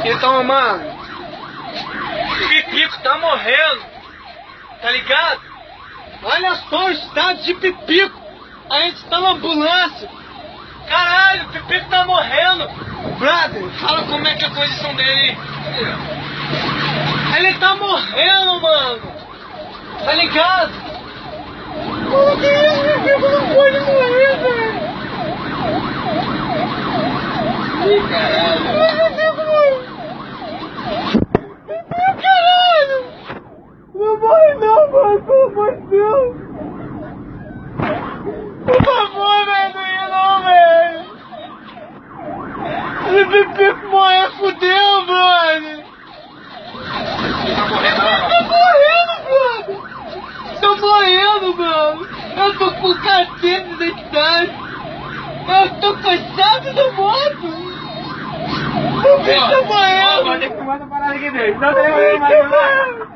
Então, mano, o Pipico tá morrendo, tá ligado? Olha só o estado de Pipico. A gente tá na ambulância. Caralho, o Pipico tá morrendo. Brother, fala como é que é a condição dele. Ele tá morrendo, mano. Tá ligado? Mano, que isso? O Pipico não pode morrer, velho. Ih, caralho. Meu Deus, mano. Caralho. Não morre não, mano. Pelo amor de Deus. Por favor, velho, não ia não, velho. Se o Pipico morrer, fudeu, brother. Tá morrendo, brother. Tô morrendo, mano. Eu tô com cacete de identidade. Eu tô cansado da moto. O bicho tá morrendo. Vou ter que fumar essa parada aqui dentro. Não tem mais.